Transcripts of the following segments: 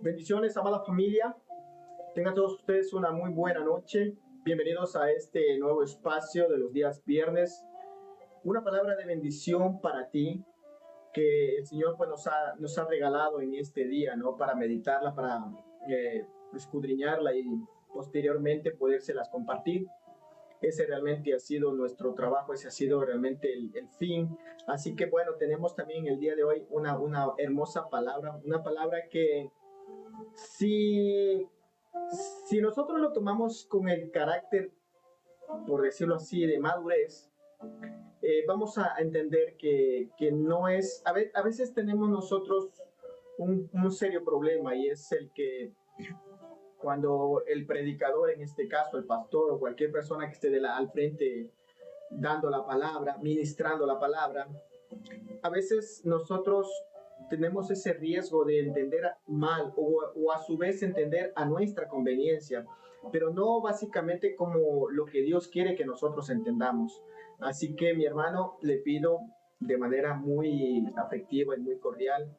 Bendiciones, amada familia. Tengan todos ustedes una muy buena noche. Bienvenidos a este nuevo espacio de los días viernes. Una palabra de bendición para ti que el Señor pues, nos ha regalado en este día, ¿no? Para meditarla, para escudriñarla y posteriormente podérselas compartir. Ese realmente ha sido nuestro trabajo, ese ha sido realmente el fin. Así que bueno, tenemos también el día de hoy una hermosa palabra, una palabra que si, si nosotros lo tomamos con el carácter, por decirlo así, de madurez, vamos a entender que no es, a veces tenemos nosotros un serio problema y es el que cuando el predicador, en este caso el pastor o cualquier persona que esté al frente dando la palabra, ministrando la palabra, a veces nosotros tenemos ese riesgo de entender mal o a su vez entender a nuestra conveniencia, pero no básicamente como lo que Dios quiere que nosotros entendamos. Así que mi hermano, le pido de manera muy afectiva y muy cordial,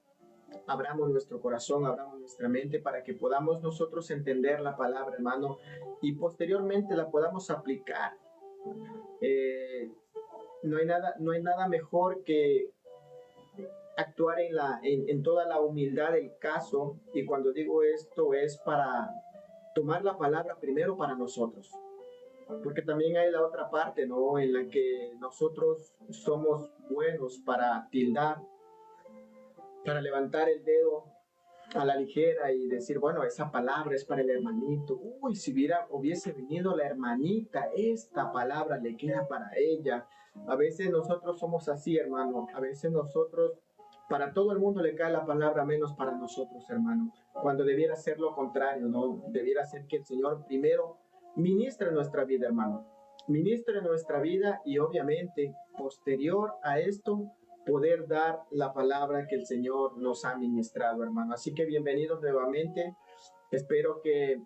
abramos nuestro corazón, abramos nuestra mente para que podamos nosotros entender la palabra, hermano, y posteriormente la podamos aplicar. No hay nada mejor que actuar en toda la humildad del caso, y cuando digo esto es para tomar la palabra primero para nosotros, porque también hay la otra parte, ¿no? En la que nosotros somos buenos para tildar, para levantar el dedo a la ligera y decir, bueno, esa palabra es para el hermanito. Uy, si hubiese venido la hermanita, esta palabra le queda para ella. A veces nosotros somos así, hermano. A veces nosotros, para todo el mundo le cae la palabra, menos para nosotros, hermano. Cuando debiera ser lo contrario, ¿no? Debiera ser que el Señor primero ministre nuestra vida, hermano. Ministre nuestra vida y obviamente, posterior a esto, poder dar la palabra que el Señor nos ha ministrado, hermano. Así que bienvenidos nuevamente. Espero que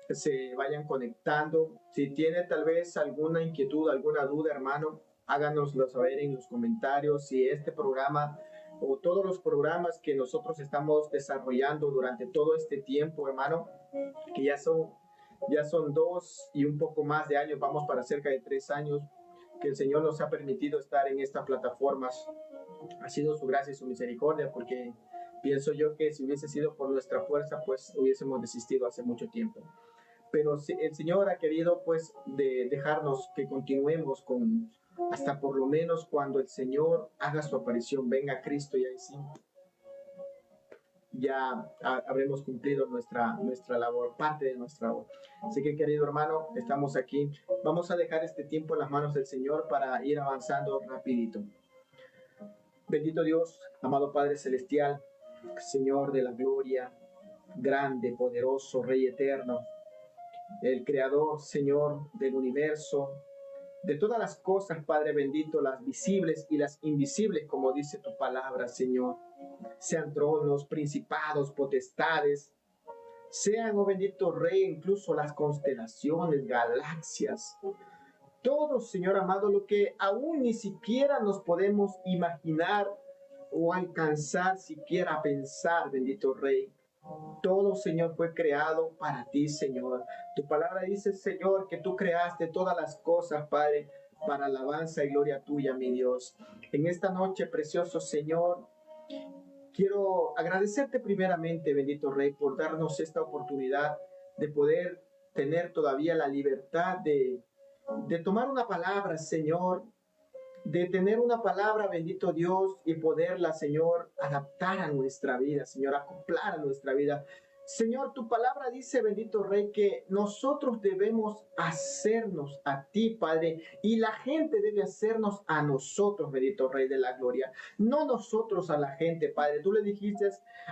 se vayan conectando. Si tiene tal vez alguna inquietud, alguna duda, hermano, háganoslo saber en los comentarios. Si este programa o todos los programas que nosotros estamos desarrollando durante todo este tiempo, hermano, que ya son 2 y un poco más de años, vamos para cerca de 3 años, que el Señor nos ha permitido estar en estas plataformas. Ha sido su gracia y su misericordia, porque pienso yo que si hubiese sido por nuestra fuerza, pues hubiésemos desistido hace mucho tiempo. Pero el Señor ha querido pues dejarnos que continuemos con hasta por lo menos cuando el Señor haga su aparición, venga Cristo, y ahí sí ya habremos cumplido nuestra labor, parte de nuestra labor. Así que, querido hermano, estamos aquí. Vamos a dejar este tiempo en las manos del Señor para ir avanzando rapidito. Bendito Dios, amado Padre Celestial, Señor de la gloria, grande, poderoso, Rey eterno, el Creador, Señor del universo, de todas las cosas, Padre bendito, las visibles y las invisibles, como dice tu palabra, Señor. Sean tronos, principados, potestades, sean, oh bendito Rey, incluso las constelaciones, galaxias. Todo, Señor amado, lo que aún ni siquiera nos podemos imaginar o alcanzar, siquiera pensar, bendito Rey. Todo, Señor, fue creado para ti, Señor. Tu palabra dice, Señor, que tú creaste todas las cosas, Padre, para alabanza y gloria tuya, mi Dios. En esta noche, precioso Señor, quiero agradecerte primeramente, bendito Rey, por darnos esta oportunidad de poder tener todavía la libertad de tomar una palabra, Señor, de tener una palabra, bendito Dios, y poderla, Señor, adaptar a nuestra vida, Señor, acoplar a nuestra vida. Señor, tu palabra dice, bendito Rey, que nosotros debemos hacernos a ti, Padre, y la gente debe hacernos a nosotros, bendito Rey de la gloria. No nosotros a la gente, Padre. Tú le dijiste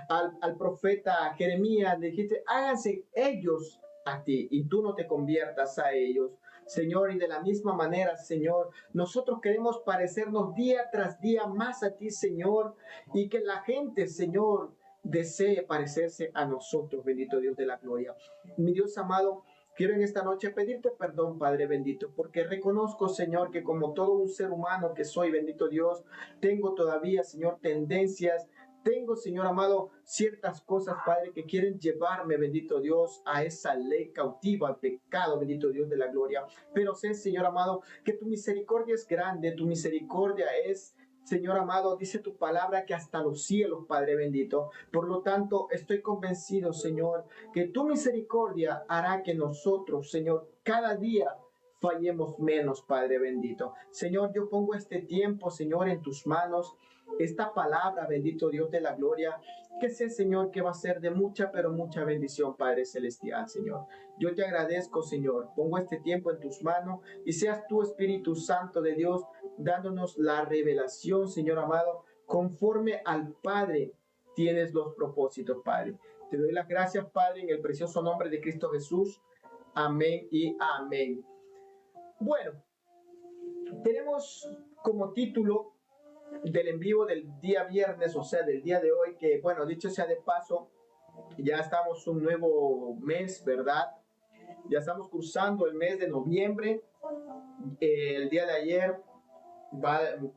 al profeta Jeremías, le dijiste, háganse ellos a ti y tú no te conviertas a ellos. Señor, y de la misma manera, Señor, nosotros queremos parecernos día tras día más a ti, Señor, y que la gente, Señor, desee parecerse a nosotros, bendito Dios de la gloria. Mi Dios amado, quiero en esta noche pedirte perdón, Padre bendito, porque reconozco, Señor, que como todo un ser humano que soy, bendito Dios, tengo todavía, Señor, tendencias tengo, Señor amado, ciertas cosas, Padre, que quieren llevarme, bendito Dios, a esa ley cautiva, al pecado, bendito Dios de la gloria. Pero sé, Señor amado, que tu misericordia es grande, tu misericordia es, Señor amado, dice tu palabra que hasta los cielos, Padre bendito. Por lo tanto, estoy convencido, Señor, que tu misericordia hará que nosotros, Señor, cada día fallemos menos, Padre bendito. Señor, yo pongo este tiempo, Señor, en tus manos. Esta palabra, bendito Dios de la gloria, que sé, Señor, que va a ser de mucha, pero mucha bendición, Padre Celestial, Señor. Yo te agradezco, Señor. Pongo este tiempo en tus manos y seas tú, Espíritu Santo de Dios, dándonos la revelación, Señor amado, conforme al Padre tienes los propósitos, Padre. Te doy las gracias, Padre, en el precioso nombre de Cristo Jesús. Amén y amén. Bueno, tenemos como título del en vivo del día viernes, o sea, del día de hoy, que bueno, dicho sea de paso, ya estamos un nuevo mes, ¿verdad? Ya estamos cruzando el mes de noviembre. El día de ayer,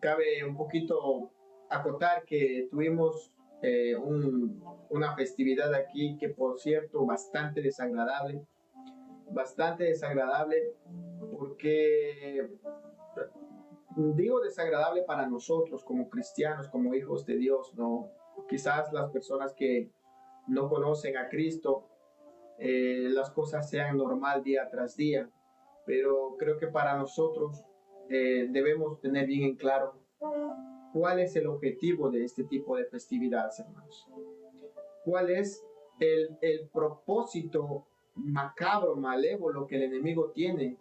cabe un poquito acotar que tuvimos una festividad aquí que, por cierto, bastante desagradable, porque digo desagradable para nosotros como cristianos, como hijos de Dios, ¿no? Quizás las personas que no conocen a Cristo, las cosas sean normal día tras día, pero creo que para nosotros debemos tener bien en claro cuál es el objetivo de este tipo de festividades, hermanos. ¿Cuál es el propósito macabro, malévolo que el enemigo tiene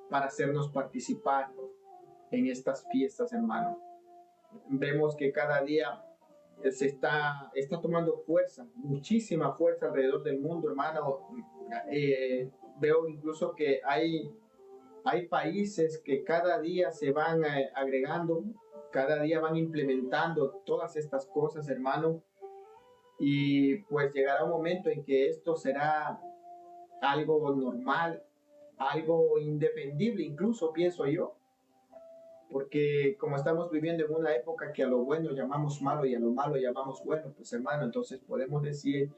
para hacernos participar en estas fiestas, hermano? Vemos que cada día se está tomando fuerza, muchísima fuerza alrededor del mundo, hermano. Veo incluso que hay países que cada día se van agregando, cada día van implementando todas estas cosas, hermano. Y pues llegará un momento en que esto será algo normal, algo indefendible, incluso pienso yo. Porque como estamos viviendo en una época que a lo bueno llamamos malo y a lo malo llamamos bueno, pues hermano, entonces podemos decir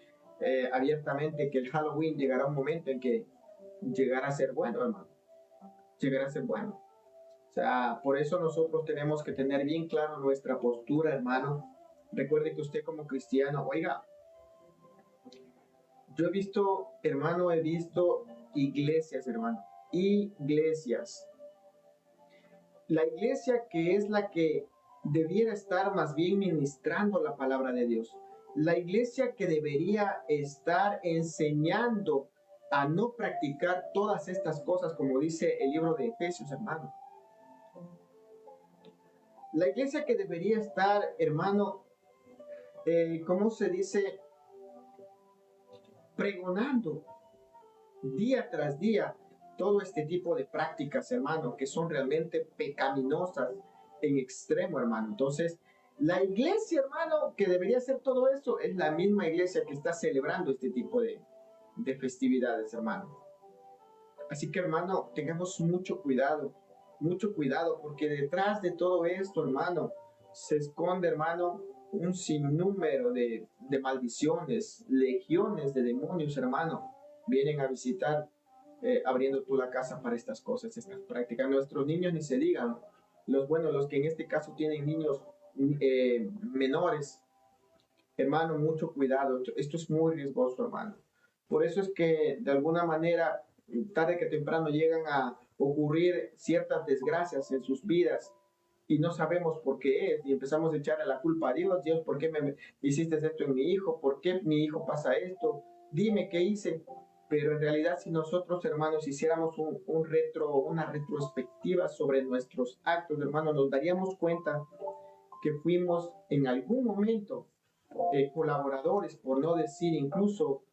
abiertamente que el Halloween llegará un momento en que llegará a ser bueno, hermano. Llegará a ser bueno. O sea, por eso nosotros tenemos que tener bien claro nuestra postura, hermano. Recuerde que usted como cristiano, oiga, yo he visto, hermano, iglesias, hermano, iglesias. La iglesia que es la que debiera estar más bien ministrando la palabra de Dios. La iglesia que debería estar enseñando a no practicar todas estas cosas, como dice el libro de Efesios, hermano. La iglesia que debería estar, hermano, ¿cómo se dice? Pregonando día tras día todo este tipo de prácticas, hermano, que son realmente pecaminosas en extremo, hermano. Entonces, la iglesia, hermano, que debería hacer todo eso, es la misma iglesia que está celebrando este tipo de festividades, hermano. Así que, hermano, tengamos mucho cuidado, porque detrás de todo esto, hermano, se esconde, hermano, un sinnúmero de maldiciones, legiones de demonios, hermano, vienen a visitar, abriendo tú la casa para estas cosas, estas prácticas. Nuestros niños ni se digan, los que en este caso tienen niños menores, hermano, mucho cuidado, esto es muy riesgoso, hermano. Por eso es que de alguna manera, tarde que temprano llegan a ocurrir ciertas desgracias en sus vidas y no sabemos por qué es, y empezamos a echarle la culpa a Dios. Dios, ¿por qué me hiciste esto en mi hijo? ¿Por qué mi hijo pasa esto? Dime qué hice. Pero en realidad, si nosotros, hermanos, hiciéramos una retrospectiva sobre nuestros actos, hermanos, nos daríamos cuenta que fuimos en algún momento colaboradores, por no decir incluso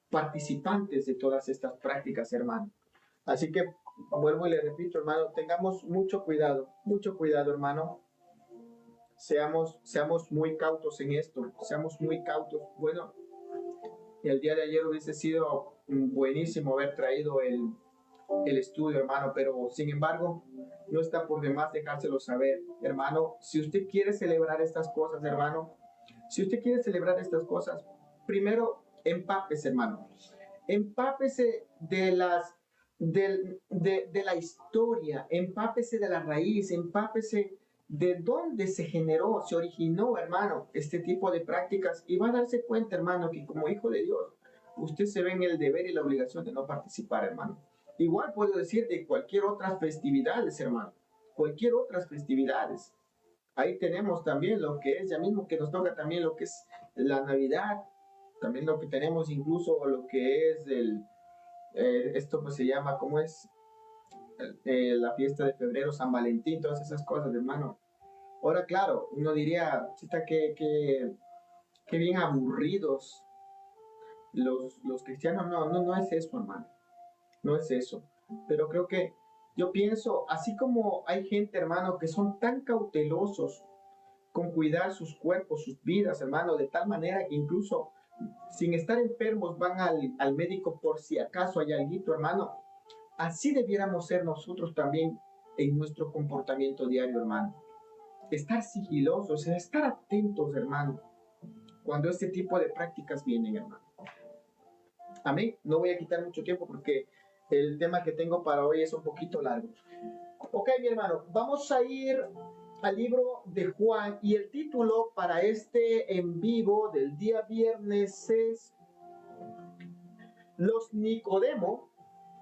participantes de todas estas prácticas, hermano. Así que vuelvo y le repito, hermano, tengamos mucho cuidado, hermano. Seamos muy cautos en esto, seamos muy cautos. Bueno, el día de ayer hubiese sido buenísimo haber traído el estudio, hermano, pero sin embargo, no está por demás dejárselo saber, hermano. Si usted quiere celebrar estas cosas, hermano, si usted quiere celebrar estas cosas, primero empápese, hermano. Empápese de la historia, empápese de la raíz, empápese de dónde se generó, se originó, hermano, este tipo de prácticas, y va a darse cuenta, hermano, que como hijo de Dios, usted se ve en el deber y la obligación de no participar, hermano. Igual puedo decir de cualquier otras festividades, hermano, cualquier otras festividades. Ahí tenemos también lo que es, ya mismo que nos toca también lo que es la Navidad, también lo que tenemos incluso lo que es esto pues se llama, ¿cómo es? La fiesta de febrero, San Valentín, todas esas cosas, hermano. Ahora, claro, uno diría, chita, que bien aburridos los cristianos. No es eso, hermano. No es eso. Pero creo que yo pienso, así como hay gente, hermano, que son tan cautelosos con cuidar sus cuerpos, sus vidas, hermano, de tal manera que incluso sin estar enfermos van al médico por si acaso hay algo, hermano. Así debiéramos ser nosotros también en nuestro comportamiento diario, hermano. Estar sigilosos, estar atentos, hermano, cuando este tipo de prácticas vienen, hermano. Amén. No voy a quitar mucho tiempo porque el tema que tengo para hoy es un poquito largo. Ok, mi hermano, vamos a ir al libro de Juan y el título para este en vivo del día viernes es Los Nicodemos.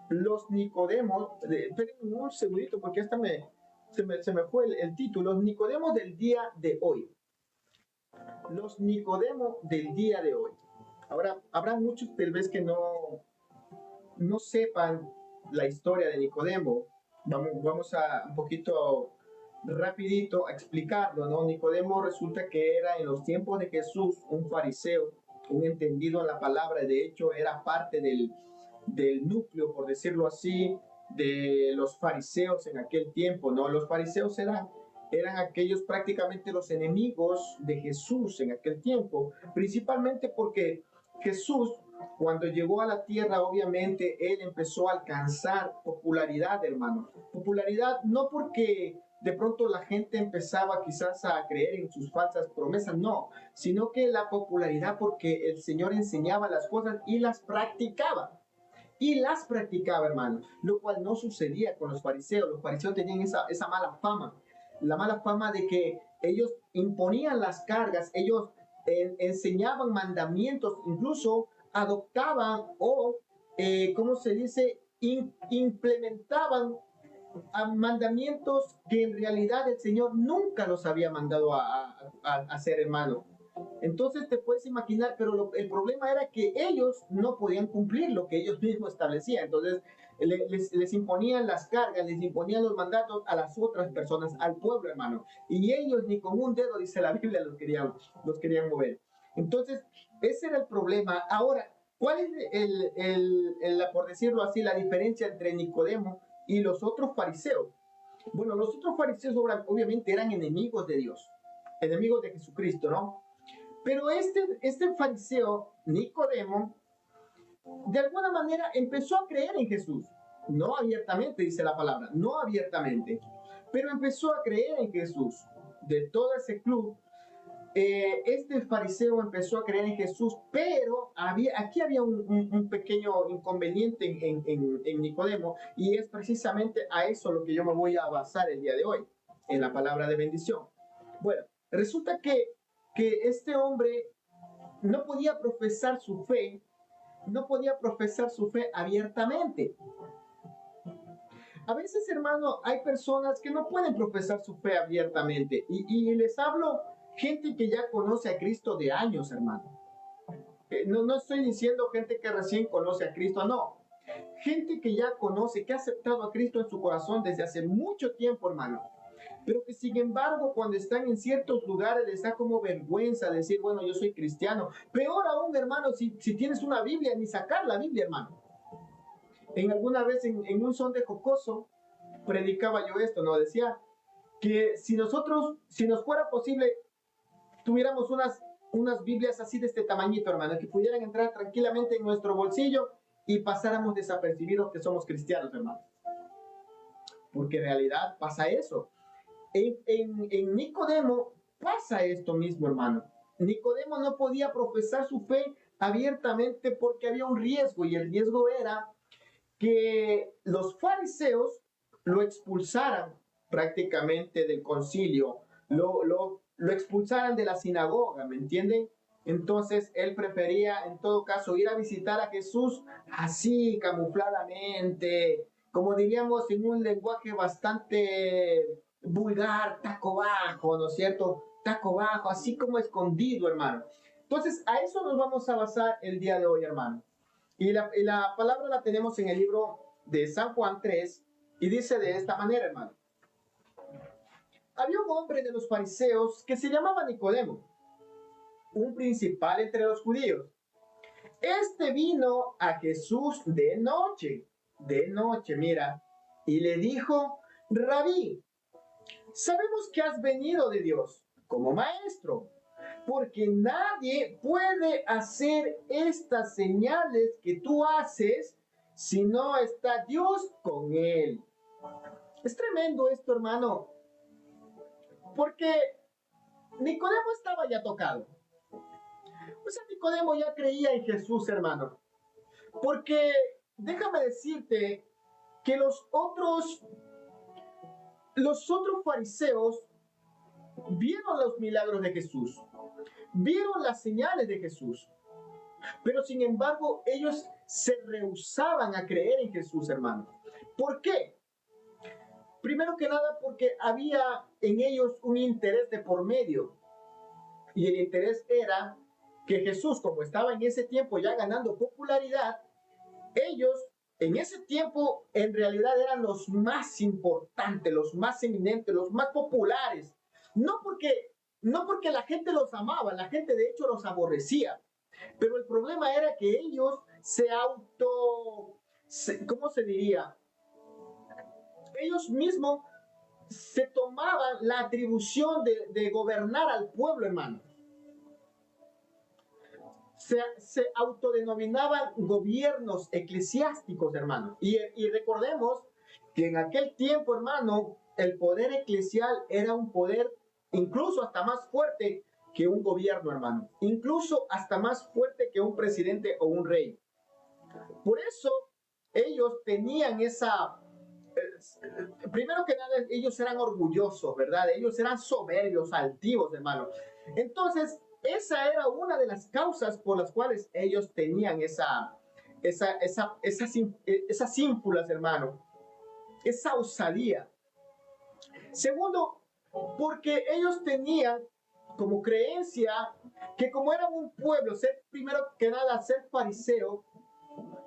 Esperen un segundito porque hasta se me fue el título. Los Nicodemos del día de hoy. Los Nicodemos del día de hoy. Ahora, habrá muchos tal vez que no sepan la historia de Nicodemo. Vamos a un poquito rapidito a explicarlo, ¿no? Nicodemo resulta que era en los tiempos de Jesús un fariseo, un entendido en la palabra, de hecho era parte del núcleo, por decirlo así, de los fariseos en aquel tiempo, ¿no? Los fariseos eran aquellos prácticamente los enemigos de Jesús en aquel tiempo, principalmente porque Jesús, cuando llegó a la tierra, obviamente, él empezó a alcanzar popularidad, hermano. Popularidad no porque de pronto la gente empezaba quizás a creer en sus falsas promesas, no, sino que la popularidad porque el Señor enseñaba las cosas y las practicaba. Y las practicaba, hermano, lo cual no sucedía con los fariseos. Los fariseos tenían esa mala fama, la mala fama de que ellos imponían las cargas, ellos enseñaban mandamientos, incluso adoptaban o, ¿cómo se dice?, implementaban a mandamientos que en realidad el Señor nunca los había mandado a hacer, hermano. Entonces te puedes imaginar, pero el problema era que ellos no podían cumplir lo que ellos mismos establecían. Entonces les imponían las cargas, les imponían los mandatos a las otras personas, al pueblo, hermano. Y ellos ni con un dedo, dice la Biblia, los querían mover. Entonces, ese era el problema. Ahora, ¿cuál es, por decirlo así, la diferencia entre Nicodemo y los otros fariseos? Bueno, los otros fariseos obviamente eran enemigos de Dios, enemigos de Jesucristo, ¿no? Pero este fariseo, Nicodemo, de alguna manera empezó a creer en Jesús. No abiertamente, dice la palabra, no abiertamente, pero empezó a creer en Jesús. De todo ese club, este fariseo empezó a creer en Jesús, pero aquí había un pequeño inconveniente en Nicodemo, y es precisamente a eso lo que yo me voy a basar el día de hoy, en la palabra de bendición. Bueno, resulta que este hombre no podía profesar su fe, abiertamente. A veces, hermano, hay personas que no pueden profesar su fe abiertamente, y les hablo gente que ya conoce a Cristo de años, hermano. No estoy diciendo gente que recién conoce a Cristo, no. Gente que ya conoce, que ha aceptado a Cristo en su corazón desde hace mucho tiempo, hermano. Pero que sin embargo cuando están en ciertos lugares les da como vergüenza decir, bueno, yo soy cristiano. Peor aún, hermano, si tienes una Biblia, ni sacar la Biblia, hermano. Alguna vez en un son de jocoso, predicaba yo esto, ¿no? Decía que si nos fuera posible, tuviéramos unas Biblias así de este tamañito, hermano, que pudieran entrar tranquilamente en nuestro bolsillo y pasáramos desapercibidos que somos cristianos, hermanos. Porque en realidad pasa eso. En Nicodemo pasa esto mismo, hermano. Nicodemo no podía profesar su fe abiertamente porque había un riesgo, y el riesgo era que los fariseos lo expulsaran prácticamente del concilio, lo expulsaran de la sinagoga, ¿me entienden? Entonces él prefería en todo caso ir a visitar a Jesús así camufladamente, como diríamos en un lenguaje bastante vulgar, taco bajo, ¿no es cierto? Taco bajo, así como escondido, hermano. Entonces a eso nos vamos a basar el día de hoy, hermano. Y la palabra la tenemos en el libro de San Juan 3 y dice de esta manera, hermano. Había un hombre de los fariseos que se llamaba Nicodemo, un principal entre los judíos. Este vino a Jesús de noche, mira, y le dijo: Rabí, sabemos que has venido de Dios como maestro, porque nadie puede hacer estas señales que tú haces si no está Dios con él. Es tremendo esto, hermano, porque Nicodemo estaba ya tocado. O sea, Nicodemo ya creía en Jesús, hermano. Porque déjame decirte que los otros fariseos vieron los milagros de Jesús, vieron las señales de Jesús, pero sin embargo ellos se rehusaban a creer en Jesús, hermano. ¿Por qué? Primero que nada porque había en ellos un interés de por medio, y el interés era que Jesús, como estaba en ese tiempo ya ganando popularidad, ellos en ese tiempo en realidad eran los más importantes, los más eminentes, los más populares. No porque la gente los amaba, la gente de hecho los aborrecía, pero el problema era que ellos ¿cómo se diría? Ellos mismos se tomaban la atribución de gobernar al pueblo, hermano. Se autodenominaban gobiernos eclesiásticos, hermano. Y recordemos que en aquel tiempo, hermano, el poder eclesial era un poder incluso hasta más fuerte que un gobierno, hermano. Incluso hasta más fuerte que un presidente o un rey. Por eso ellos tenían primero que nada, ellos eran orgullosos, ¿verdad? Ellos eran soberbios, altivos, hermano. Entonces, esa era una de las causas por las cuales ellos tenían esas ínfulas, hermano, esa osadía. Segundo, porque ellos tenían como creencia que como eran un pueblo, primero que nada, ser fariseo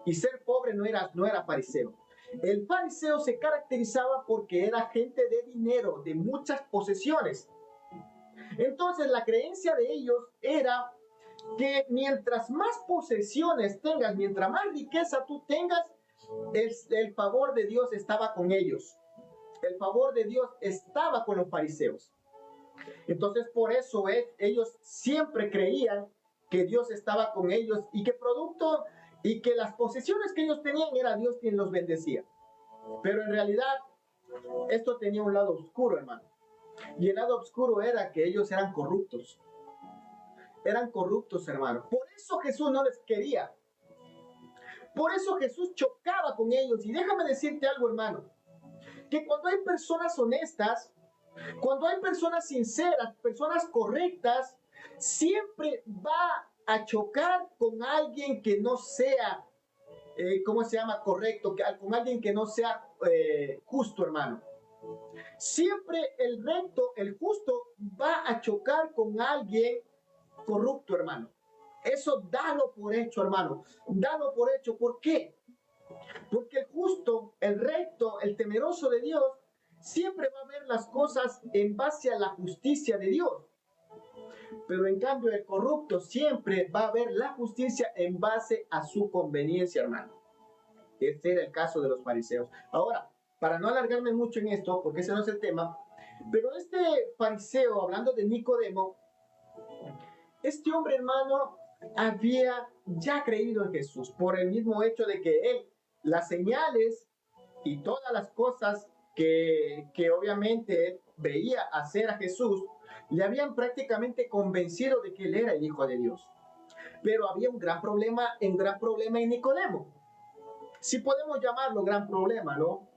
y ser pobre no era fariseo. El fariseo se caracterizaba porque era gente de dinero, de muchas posesiones. Entonces la creencia de ellos era que mientras más posesiones tengas, mientras más riqueza tú tengas, el favor de Dios estaba con ellos. El favor de Dios estaba con los fariseos. Entonces por eso ellos siempre creían que Dios estaba con ellos y que las posesiones que ellos tenían era Dios quien los bendecía. Pero en realidad esto tenía un lado oscuro, hermano. Y el lado oscuro era que ellos eran corruptos. Eran corruptos, hermano. Por eso Jesús no les quería. Por eso Jesús chocaba con ellos. Y déjame decirte algo, hermano. Que cuando hay personas honestas, cuando hay personas sinceras, personas correctas, siempre va a chocar con alguien que no sea, ¿cómo se llama? Correcto, con alguien que no sea justo, hermano. Siempre el recto, el justo, va a chocar con alguien corrupto, hermano. Eso dalo por hecho, hermano. Dalo por hecho. ¿Por qué? Porque el justo, el recto, el temeroso de Dios, siempre va a ver las cosas en base a la justicia de Dios. Pero en cambio el corrupto siempre va a ver la justicia en base a su conveniencia, hermano. Este era el caso de los fariseos. Ahora, para no alargarme mucho en esto, porque ese no es el tema, pero este fariseo, hablando de Nicodemo, este hombre, hermano, había ya creído en Jesús por el mismo hecho de que él, las señales y todas las cosas que obviamente veía hacer a Jesús, le habían prácticamente convencido de que él era el Hijo de Dios. Pero había un gran problema en Nicodemo. Si podemos llamarlo gran problema, ¿no?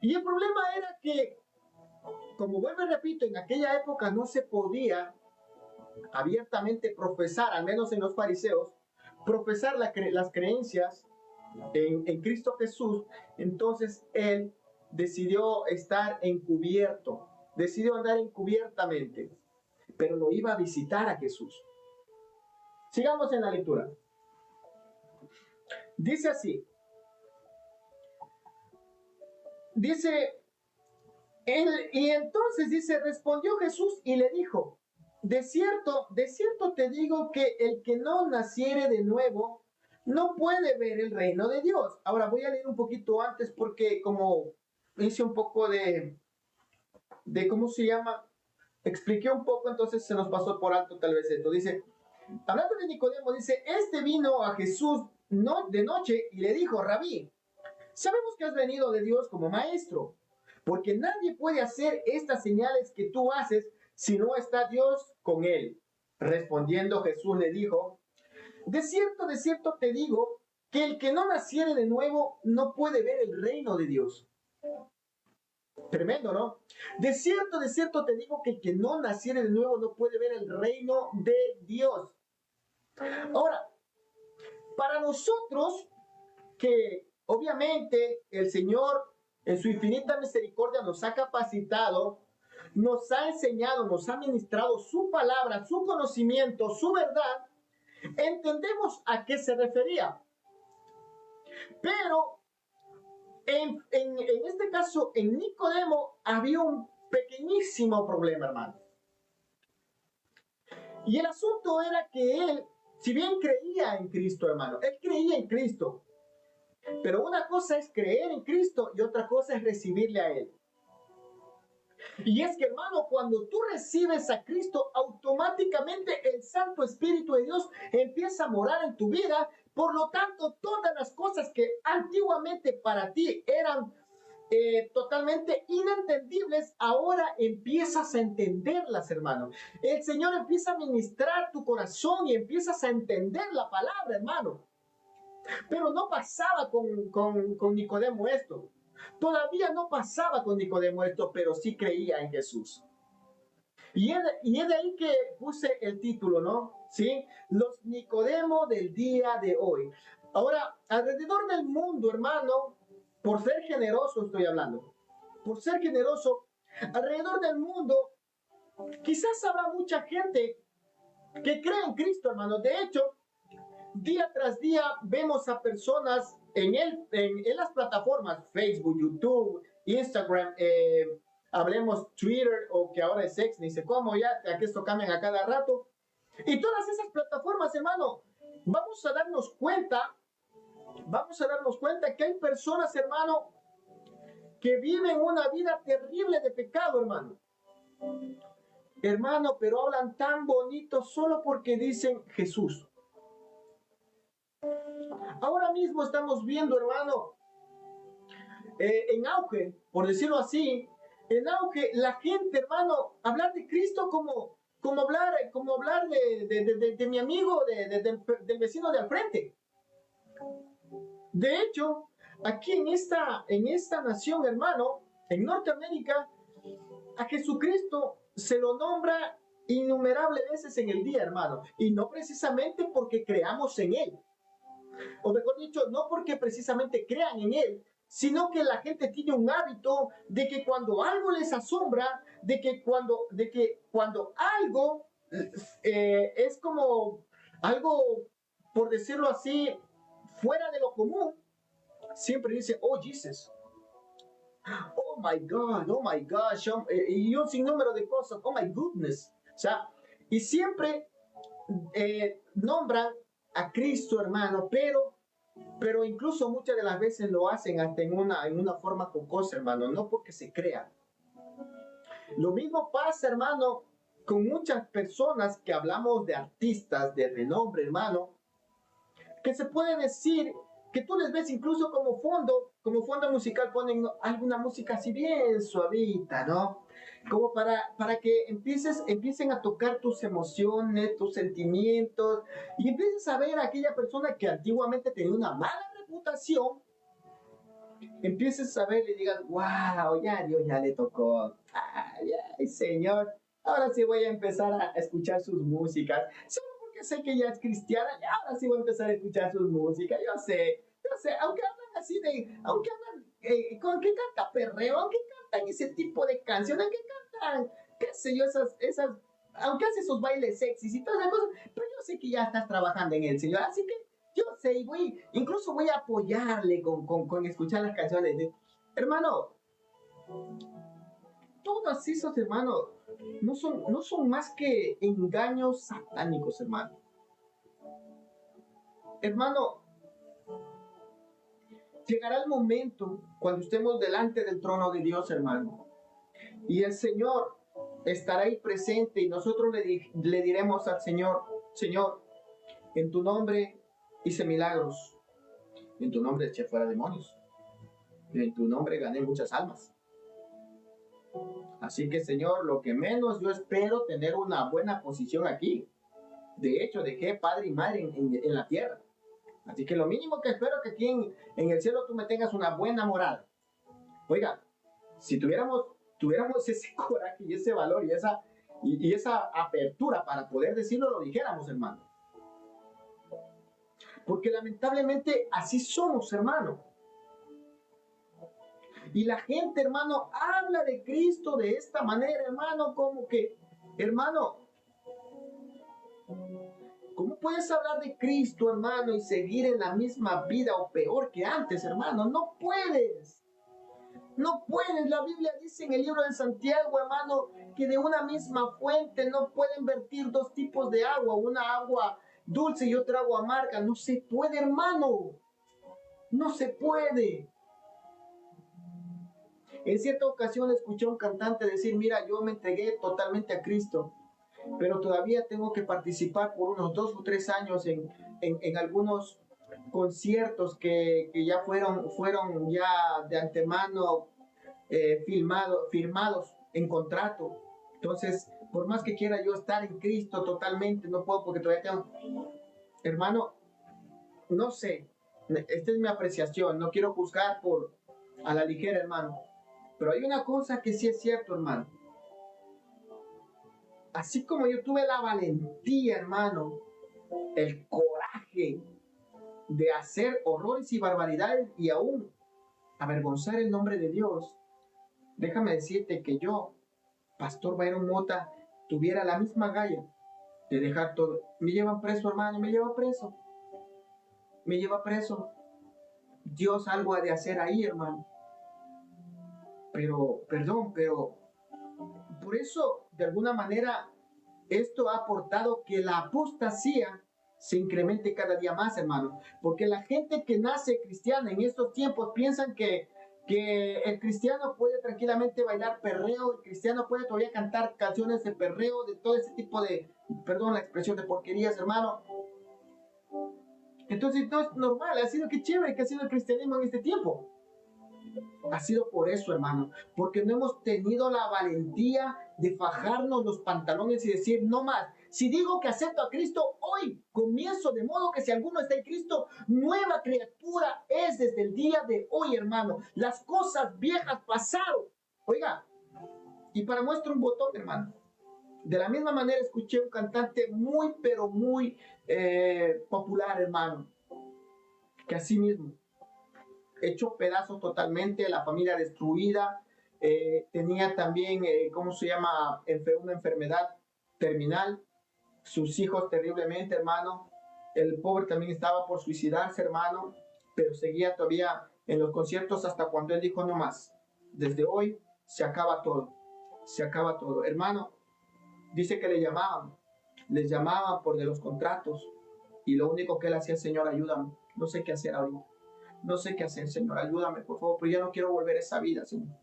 Y el problema era que, como vuelvo y repito, en aquella época no se podía abiertamente profesar, al menos en los fariseos, profesar las creencias en Cristo Jesús. Entonces él decidió estar encubierto, decidió andar encubiertamente, pero lo iba a visitar a Jesús. Sigamos en la lectura. Dice así, dice, y entonces dice, respondió Jesús y le dijo, de cierto te digo que el que no naciere de nuevo no puede ver el reino de Dios. Ahora voy a leer un poquito antes porque como hice un poco de ¿cómo se llama? Expliqué un poco, entonces se nos pasó por alto tal vez esto. Dice, hablando de Nicodemo, dice, este vino a Jesús de noche y le dijo, Rabí, sabemos que has venido de Dios como maestro, porque nadie puede hacer estas señales que tú haces si no está Dios con él. Respondiendo Jesús le dijo, de cierto te digo que el que no naciere de nuevo no puede ver el reino de Dios. Tremendo, ¿no? De cierto te digo que el que no naciere de nuevo no puede ver el reino de Dios. Ahora, para nosotros que obviamente el Señor en su infinita misericordia nos ha capacitado, nos ha enseñado, nos ha ministrado su palabra, su conocimiento, su verdad, entendemos a qué se refería. Pero en este caso, en Nicodemo había un pequeñísimo problema, hermano. Y el asunto era que él, si bien creía en Cristo, hermano, él creía en Cristo. Pero una cosa es creer en Cristo y otra cosa es recibirle a Él. Y es que, hermano, cuando tú recibes a Cristo, automáticamente el Santo Espíritu de Dios empieza a morar en tu vida. Por lo tanto, todas las cosas que antiguamente para ti eran totalmente inentendibles, ahora empiezas a entenderlas, hermano. El Señor empieza a ministrar tu corazón y empiezas a entender la palabra, hermano. Pero no pasaba con Nicodemo esto. Todavía no pasaba con Nicodemo esto, pero sí creía en Jesús. Y es de ahí que puse el título, ¿no? ¿Sí? Los Nicodemo del día de hoy. Ahora, alrededor del mundo, hermano, por ser generoso estoy hablando, por ser generoso, alrededor del mundo, quizás habrá mucha gente que cree en Cristo, hermano. De hecho, día tras día vemos a personas en las plataformas Facebook, YouTube, Instagram, hablemos Twitter o que ahora es X, ni sé cómo, ya que esto cambian a cada rato. Y todas esas plataformas, hermano, vamos a darnos cuenta que hay personas, hermano, que viven una vida terrible de pecado, hermano. Hermano, pero hablan tan bonito solo porque dicen Jesús. Ahora mismo estamos viendo, hermano, en auge, por decirlo así, en auge, la gente, hermano, hablar de Cristo como hablar de mi amigo, del vecino de al frente. De hecho, aquí en esta nación, hermano, en Norteamérica, a Jesucristo se lo nombra innumerables veces en el día, hermano, y no precisamente porque creamos en Él. O mejor dicho, no porque precisamente crean en Él, sino que la gente tiene un hábito de que cuando algo les asombra, de que cuando algo es como algo, por decirlo así, fuera de lo común, siempre dice, oh Jesus, oh my gosh, y un sinnúmero de cosas, oh my goodness, o sea, y siempre nombran a Cristo, hermano, pero incluso muchas de las veces lo hacen hasta en una forma jocosa, hermano, no porque se crea. Lo mismo pasa, hermano, con muchas personas que hablamos de artistas de renombre, hermano, que se puede decir que tú les ves incluso como fondo musical ponen alguna música así bien suavita, ¿no? Como para que empiecen a tocar tus emociones, tus sentimientos, y empieces a ver a aquella persona que antiguamente tenía una mala reputación, empieces a ver y digas, wow, ya Dios ya le tocó, ay Señor, ahora sí voy a empezar a escuchar sus músicas, solo porque sé que ella es cristiana, y ahora sí voy a empezar a escuchar sus músicas, yo sé, aunque hablan así aunque hablan, con que canta perreo, aunque cantan ese tipo de canciones, aunque cantan, qué sé yo, aunque hace sus bailes sexys y todas esas cosas, pero yo sé que ya estás trabajando en el Señor, así que yo sé, incluso voy a apoyarle con escuchar las canciones. Hermano, todos esos, hermano, no son más que engaños satánicos, hermano. Hermano, llegará el momento cuando estemos delante del trono de Dios, hermano, y el Señor estará ahí presente y nosotros le diremos al Señor, Señor, en tu nombre hice milagros, en tu nombre eché fuera demonios, en tu nombre gané muchas almas. Así que, Señor, lo que menos yo espero tener una buena posición aquí. De hecho, dejé padre y madre en la tierra. Así que lo mínimo que espero que aquí en el cielo tú me tengas una buena moral. Oiga, si tuviéramos ese coraje y ese valor y esa apertura para poder decirlo, lo dijéramos, hermano. Porque lamentablemente así somos, hermano. Y la gente, hermano, habla de Cristo de esta manera, hermano, como que, hermano, ¿cómo puedes hablar de Cristo, hermano, y seguir en la misma vida o peor que antes, hermano? No puedes. No puedes. La Biblia dice en el libro de Santiago, hermano, que de una misma fuente no pueden vertir dos tipos de agua, una agua dulce y otra agua amarga. No se puede, hermano. No se puede. En cierta ocasión escuché a un cantante decir, mira, yo me entregué totalmente a Cristo, pero todavía tengo que participar por unos 2 o 3 años en algunos conciertos que ya fueron ya de antemano firmados en contrato. Entonces, por más que quiera yo estar en Cristo totalmente, no puedo porque todavía tengo... Hermano, no sé, esta es mi apreciación, no quiero juzgar a la ligera, hermano. Pero hay una cosa que sí es cierto, hermano. Así como yo tuve la valentía, hermano, el coraje de hacer horrores y barbaridades y aún avergonzar el nombre de Dios, déjame decirte que yo, Pastor Byron Mota, tuviera la misma galla de dejar todo. Me llevan preso, hermano, me lleva preso. Me lleva preso. Dios algo ha de hacer ahí, hermano. Pero por eso, de alguna manera, esto ha aportado que la apostasía se incremente cada día más, hermano. Porque la gente que nace cristiana en estos tiempos piensan que el cristiano puede tranquilamente bailar perreo, el cristiano puede todavía cantar canciones de perreo, de todo ese tipo de, perdón la expresión, de porquerías, hermano. Entonces no es normal, ha sido que chévere que ha sido el cristianismo en este tiempo. Ha sido por eso, hermano, porque no hemos tenido la valentía de fajarnos los pantalones y decir, no más, si digo que acepto a Cristo, hoy comienzo, de modo que si alguno está en Cristo, nueva criatura es desde el día de hoy, hermano. Las cosas viejas pasaron. Oiga, y para muestra un botón, hermano. De la misma manera escuché un cantante muy, pero muy popular, hermano, que así mismo hecho pedazos totalmente, la familia destruida, tenía también, ¿cómo se llama?, una enfermedad terminal, sus hijos terriblemente, hermano, el pobre también estaba por suicidarse, hermano, pero seguía todavía en los conciertos hasta cuando él dijo, no más, desde hoy se acaba todo, hermano, dice que les llamaban por de los contratos, y lo único que él hacía, Señor, ayúdame, no sé qué hacer ahorita. No sé qué hacer, Señor, ayúdame, por favor, pero ya no quiero volver a esa vida, Señor.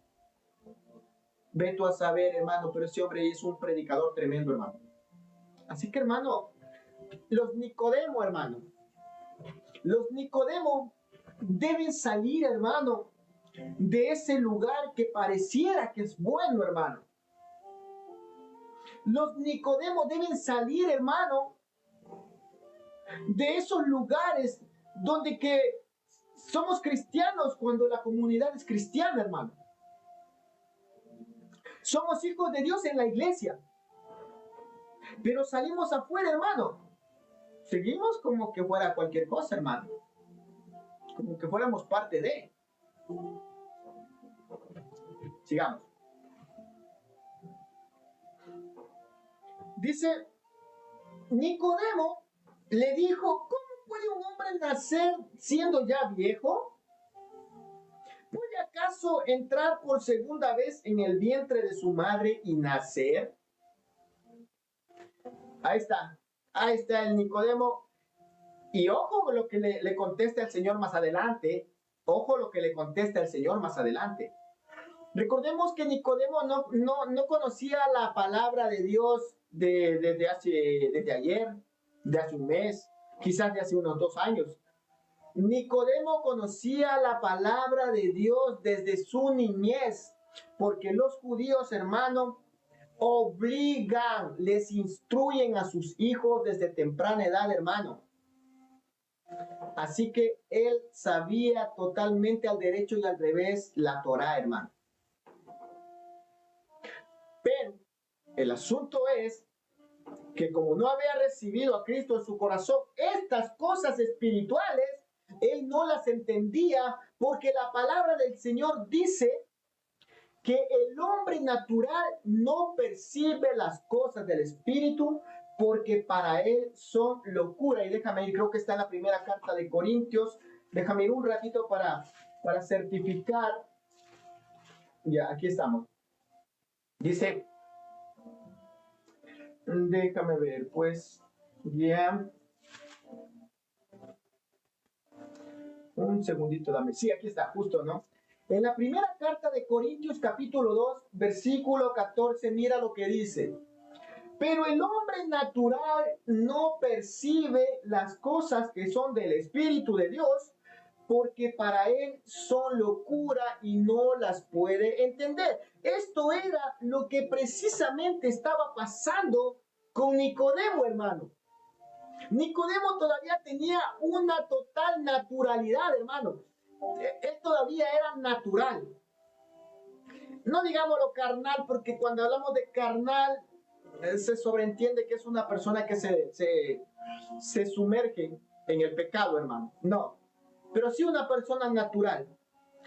Ve tú a saber, hermano, pero ese hombre es un predicador tremendo, hermano. Así que, hermano, los Nicodemo, hermano, los Nicodemo deben salir, hermano, de ese lugar que pareciera que es bueno, hermano. Los Nicodemo deben salir, hermano, de esos lugares donde que somos cristianos cuando la comunidad es cristiana, hermano. Somos hijos de Dios en la iglesia, pero salimos afuera, hermano. Seguimos como que fuera cualquier cosa, hermano. Como que fuéramos parte de. Sigamos. Dice, Nicodemo le dijo, ¿cómo puede un hombre nacer siendo ya viejo? ¿Puede acaso entrar por segunda vez en el vientre de su madre y nacer? Ahí está el Nicodemo. Y ojo lo que le contesta el Señor más adelante. Ojo lo que le contesta el Señor más adelante. Recordemos que Nicodemo no conocía la palabra de Dios desde ayer, de hace un mes, quizás de hace unos 2 años. Nicodemo conocía la palabra de Dios desde su niñez, porque los judíos, hermano, obligan, les instruyen a sus hijos desde temprana edad, hermano. Así que él sabía totalmente al derecho y al revés la Torá, hermano. Pero el asunto es que como no había recibido a Cristo en su corazón, estas cosas espirituales, él no las entendía, porque la palabra del Señor dice que el hombre natural no percibe las cosas del Espíritu, porque para él son locura. Y déjame ir, creo que está en la primera carta de Corintios. Déjame ir un ratito para certificar. Ya, aquí estamos. Dice, déjame ver, pues, ya. Un segundito, dame. Sí, aquí está, justo, ¿no? En la primera carta de Corintios, capítulo 2, versículo 14, mira lo que dice. Pero el hombre natural no percibe las cosas que son del Espíritu de Dios, porque para él son locura y no las puede entender. Esto era lo que precisamente estaba pasando con Nicodemo, hermano. Nicodemo todavía tenía una total naturalidad, hermano. Él todavía era natural. No digamos lo carnal, porque cuando hablamos de carnal, se sobreentiende que es una persona que se sumerge en el pecado, hermano. No, pero sí una persona natural.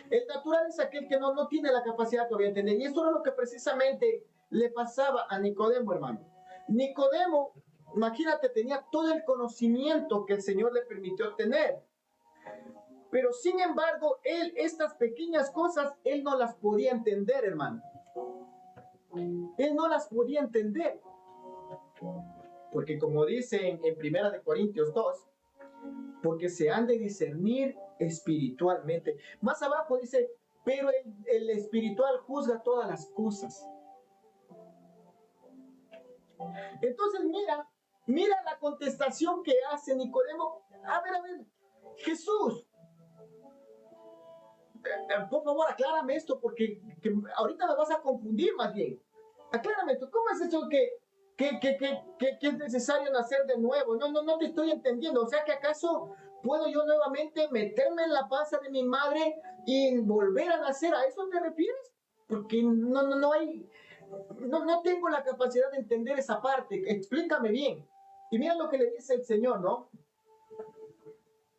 El natural es aquel que no tiene la capacidad todavía de entender. Y esto era lo que precisamente le pasaba a Nicodemo, hermano. Nicodemo, imagínate, tenía todo el conocimiento que el Señor le permitió tener. Pero sin embargo, él, estas pequeñas cosas, él no las podía entender, hermano. Él no las podía entender. Porque como dice en 1 Corintios 2, porque se han de discernir espiritualmente. Más abajo dice, pero el espiritual juzga todas las cosas. Entonces mira la contestación que hace Nicodemo. A ver, Jesús, por favor, aclárame esto, porque ahorita me vas a confundir más bien. Aclárame esto, ¿cómo es eso que es necesario nacer de nuevo? No te estoy entendiendo. O sea, que acaso puedo yo nuevamente meterme en la panza de mi madre y volver a nacer. ¿A eso te refieres? Porque no tengo la capacidad de entender esa parte. Explícame bien. Y mira lo que le dice el Señor, ¿no?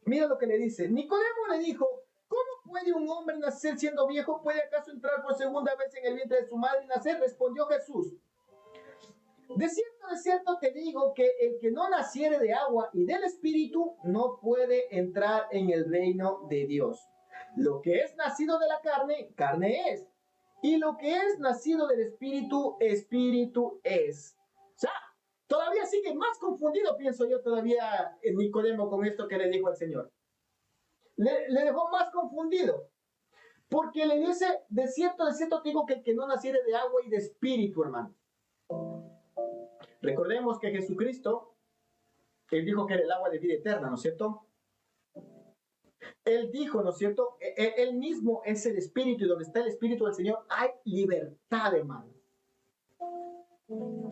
Mira lo que le dice. Nicodemo le dijo, ¿cómo puede un hombre nacer siendo viejo? ¿Puede acaso entrar por segunda vez en el vientre de su madre y nacer? Respondió Jesús. De cierto te digo que el que no naciere de agua y del Espíritu no puede entrar en el reino de Dios. Lo que es nacido de la carne, carne es. Y lo que es nacido del Espíritu, Espíritu es. O sea, todavía sigue más confundido, pienso yo, todavía en Nicodemo con esto que le dijo al Señor. Le dejó más confundido. Porque le dice, de cierto te digo que el que no naciere de agua y de espíritu, hermano. Recordemos que Jesucristo, Él dijo que era el agua de vida eterna, ¿no es cierto? Él dijo, ¿no es cierto? Él mismo es el espíritu, y donde está el espíritu del Señor hay libertad, hermano.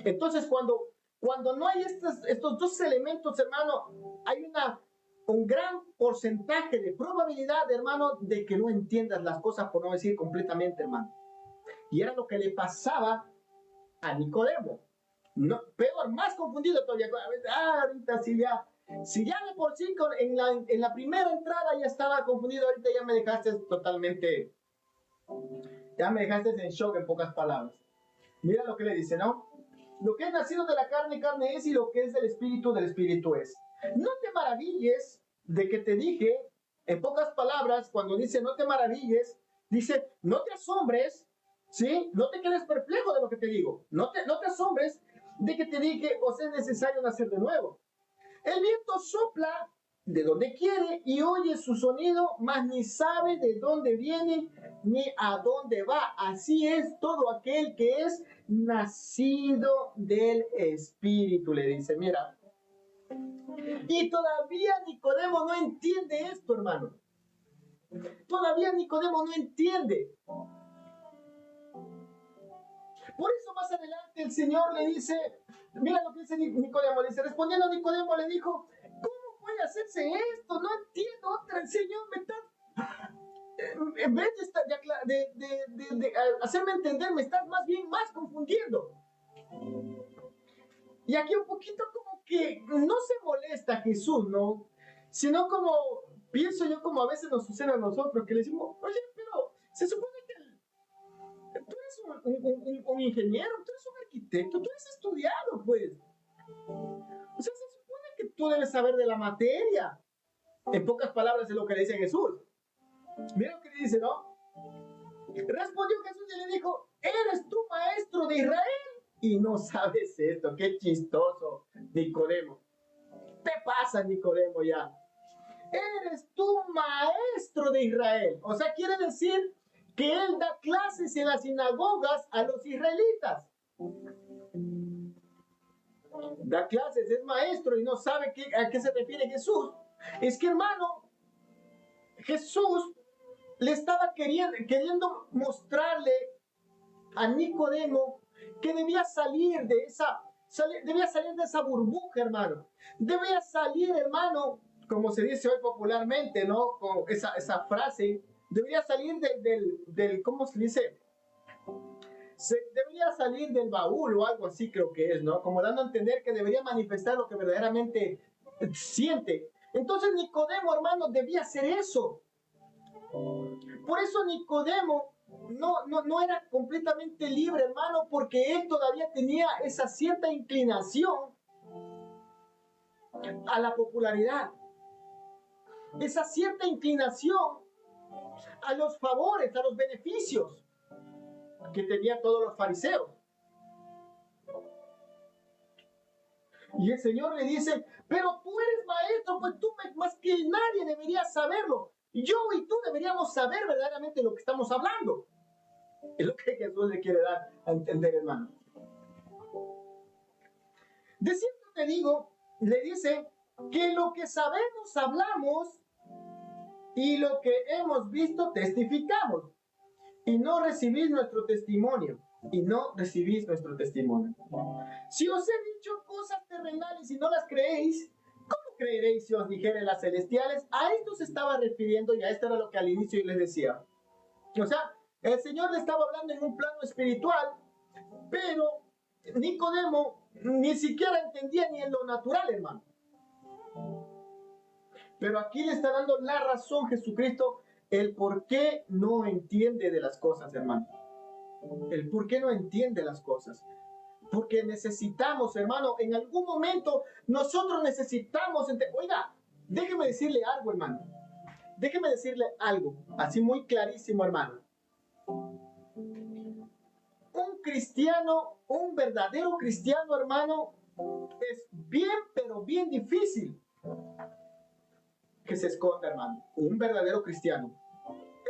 Entonces, cuando no hay estos dos elementos, hermano, hay un gran porcentaje de probabilidad, hermano, de que no entiendas las cosas, por no decir completamente, hermano. Y era lo que le pasaba a Nicodemo. No, peor, más confundido todavía. Ahorita si ya de por sí en la primera entrada ya estaba confundido, ahorita ya me dejaste totalmente, ya me dejaste en shock, en pocas palabras. Mira lo que le dice, ¿no? Lo que es nacido de la carne, carne es, y lo que es del espíritu es. No te maravilles de que te dije, en pocas palabras, cuando dice no te maravilles, dice no te asombres, ¿sí? No te quedes perplejo de lo que te digo. No te asombres de que te dije, os es necesario nacer de nuevo. El viento sopla de donde quiere y oye su sonido, mas ni sabe de dónde viene ni a dónde va. Así es todo aquel que es nacido del Espíritu, le dice, mira. Y todavía Nicodemo no entiende esto, hermano. Todavía Nicodemo no entiende. Por eso más adelante el Señor le dice, mira lo que dice Nicodemo, dice, respondiendo Nicodemo le dijo, ¿cómo puede hacerse esto? No entiendo, otra, el Señor me está, en vez de hacerme entender, me estás más confundiendo. Y aquí un poquito como que no se molesta Jesús, ¿no? Sino como, pienso yo como a veces nos sucede a nosotros, que le decimos, oye, pero se supone que tú eres un ingeniero, tú eres un arquitecto, tú eres estudiado, pues. O sea, se supone que tú debes saber de la materia. En pocas palabras es lo que le dice Jesús. Mira lo que le dice, ¿no? Respondió Jesús y le dijo, ¿eres tú maestro de Israel? Y no sabes esto, qué chistoso, Nicodemo. ¿Qué pasa, Nicodemo, ya? Eres tú maestro de Israel. O sea, quiere decir que él da clases en las sinagogas a los israelitas. Da clases, es maestro y no sabe a qué se refiere Jesús. Es que, hermano, Jesús le estaba queriendo mostrarle a Nicodemo que debía salir de esa burbuja, hermano. Debía salir, hermano, como se dice hoy popularmente, ¿no? Con esa frase, debería salir del ¿cómo se dice? Debería salir del baúl o algo así, creo que es, ¿no? Como dando a entender que debería manifestar lo que verdaderamente siente. Entonces Nicodemo, hermano, debía hacer eso. Por eso Nicodemo no era completamente libre, hermano, porque él todavía tenía esa cierta inclinación a la popularidad, esa cierta inclinación a los favores, a los beneficios que tenían todos los fariseos. Y el Señor le dice, pero tú eres maestro, pues tú más que nadie deberías saberlo. Yo y tú deberíamos saber verdaderamente lo que estamos hablando. Es lo que Jesús le quiere dar a entender, hermano. De cierto te digo, le dice, que lo que sabemos hablamos y lo que hemos visto testificamos. Y no recibís nuestro testimonio. Si os he dicho cosas terrenales y no las creéis, ¿cómo creeréis si os dijere las celestiales? A esto se estaba refiriendo y a esto era lo que al inicio yo les decía. O sea, el Señor le estaba hablando en un plano espiritual, pero Nicodemo ni siquiera entendía ni en lo natural, hermano. Pero aquí le está dando la razón Jesucristo, el por qué no entiende de las cosas, hermano. El por qué no entiende las cosas. Porque necesitamos, hermano, en algún momento nosotros necesitamos Oiga, déjeme decirle algo, hermano. Déjeme decirle algo, así muy clarísimo, hermano. Un cristiano, un verdadero cristiano, hermano, es bien, pero bien difícil que se esconda, hermano. Un verdadero cristiano.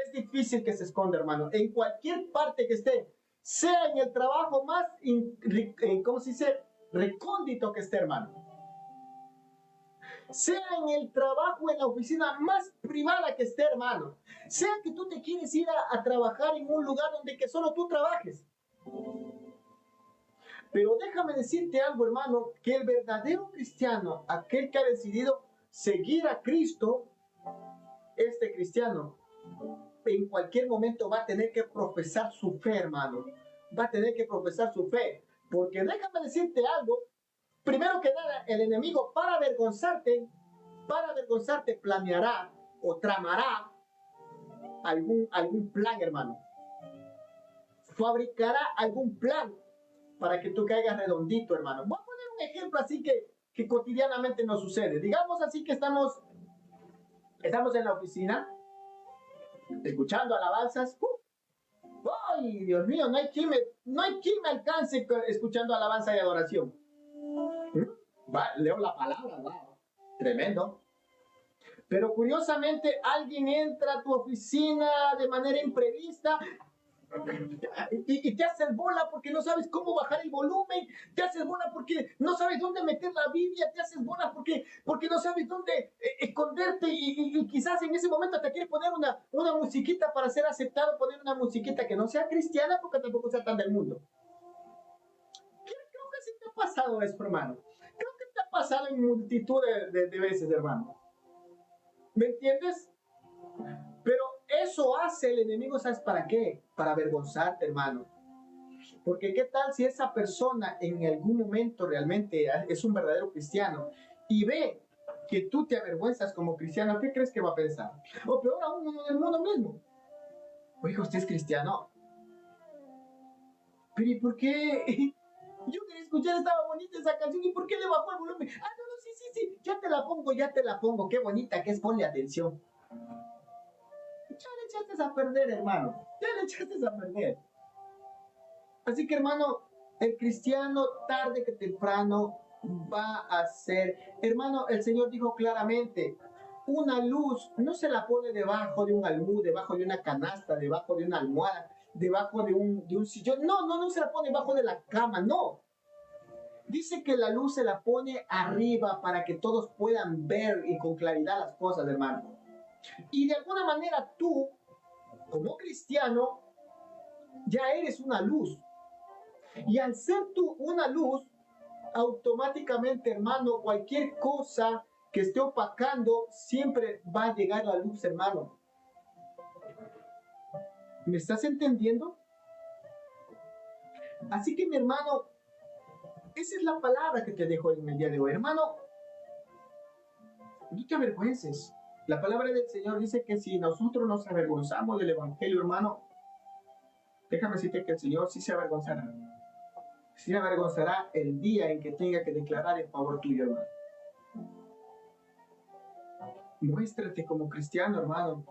Es es difícil que se esconda, hermano. En cualquier parte que esté, sea en el trabajo más, ¿cómo se dice? Recóndito que esté, hermano. Sea en el trabajo, en la oficina más privada que esté, hermano. Sea que tú te quieres ir a trabajar en un lugar donde que solo tú trabajes. Pero déjame decirte algo, hermano, que el verdadero cristiano, aquel que ha decidido seguir a Cristo, este cristiano, en cualquier momento va a tener que profesar su fe, hermano. Va a tener que profesar su fe. Porque déjame decirte algo, primero que nada, el enemigo para avergonzarte, planeará o tramará algún plan, hermano. Fabricará algún plan para que tú caigas redondito, hermano. Voy a poner un ejemplo así que cotidianamente nos sucede. Digamos así que estamos en la oficina, escuchando alabanzas. ¡Ay, Dios mío! No hay quien me alcance escuchando alabanza y adoración. Leo la palabra, wow, tremendo. Pero curiosamente alguien entra a tu oficina de manera imprevista y te haces bola porque no sabes cómo bajar el volumen, te haces bola porque no sabes dónde meter la Biblia, te haces bola porque no sabes dónde esconderte y quizás en ese momento te quieres poner una musiquita para ser aceptado, poner una musiquita que no sea cristiana porque tampoco sea tan del mundo. Creo que sí te ha pasado eso, hermano. Creo que te ha pasado en multitud de veces, hermano. ¿Me entiendes? Pero eso hace el enemigo, ¿sabes para qué? Para avergonzarte, hermano. Porque qué tal si esa persona en algún momento realmente es un verdadero cristiano y ve que tú te avergüenzas como cristiano, ¿qué crees que va a pensar? O peor aún, en el mundo mismo. Oiga, ¿usted es cristiano? Pero ¿y por qué? Yo quería escuchar, estaba bonita esa canción, ¿y por qué le bajó el volumen? Ah, no, sí, ya te la pongo, qué bonita que es, ponle atención. Ya le echaste a perder, hermano, ya le echaste a perder. Así que, hermano, el cristiano tarde que temprano va a ser, hermano, el Señor dijo claramente, una luz no se la pone debajo de un almud, debajo de una canasta, debajo de una almohada, debajo de un sillón, no se la pone debajo de la cama, no. Dice que la luz se la pone arriba para que todos puedan ver y con claridad las cosas, hermano. Y de alguna manera tú, como cristiano, ya eres una luz. Y al ser tú una luz, automáticamente, hermano, cualquier cosa que esté opacando, siempre va a llegar la luz, hermano. ¿Me estás entendiendo? Así que, mi hermano, esa es la palabra que te dejo en el día de hoy. Hermano, no te avergüences. La palabra del Señor dice que si nosotros nos avergonzamos del Evangelio, hermano, déjame decirte que el Señor sí se avergonzará. Sí avergonzará el día en que tenga que declarar en favor tuyo, hermano. Muéstrate como cristiano, hermano.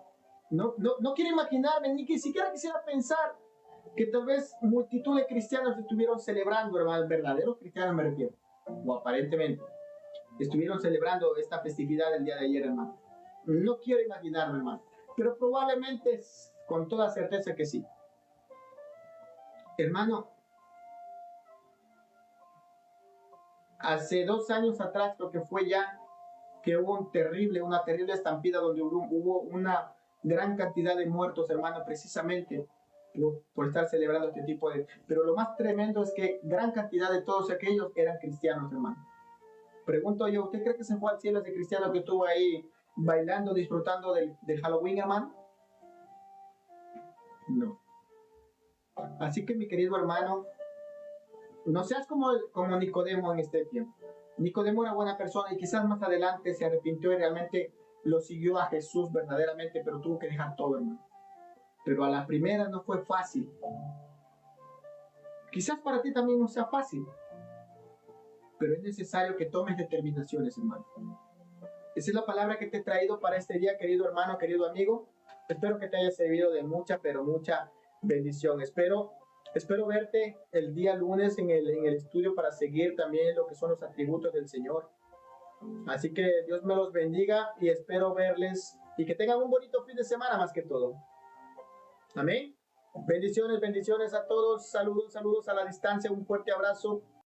No quiero imaginarme, ni siquiera quisiera pensar que tal vez multitud de cristianos estuvieron celebrando, hermano, verdaderos cristianos me refiero, o aparentemente, estuvieron celebrando esta festividad el día de ayer, hermano. No quiero imaginarme, hermano, pero probablemente, con toda certeza que sí. Hermano, hace 2 años atrás, creo que fue ya, que hubo una terrible estampida donde hubo una gran cantidad de muertos, hermano, precisamente por estar celebrando este tipo de... Pero lo más tremendo es que gran cantidad de todos aquellos eran cristianos, hermano. Pregunto yo, ¿usted cree que se fue al cielo ese cristiano que estuvo ahí bailando, disfrutando del Halloween, hermano? No. Así que, mi querido hermano, no seas como Nicodemo en este tiempo. Nicodemo era buena persona y quizás más adelante se arrepintió y realmente lo siguió a Jesús verdaderamente, pero tuvo que dejar todo, hermano. Pero a la primera no fue fácil. Quizás para ti también no sea fácil, pero es necesario que tomes determinaciones, hermano. Esa es la palabra que te he traído para este día, querido hermano, querido amigo. Espero que te haya servido de mucha, pero mucha bendición. Espero verte el día lunes en el estudio para seguir también lo que son los atributos del Señor. Así que Dios me los bendiga y espero verles y que tengan un bonito fin de semana más que todo. Amén. Bendiciones, bendiciones a todos. Saludos, saludos a la distancia. Un fuerte abrazo.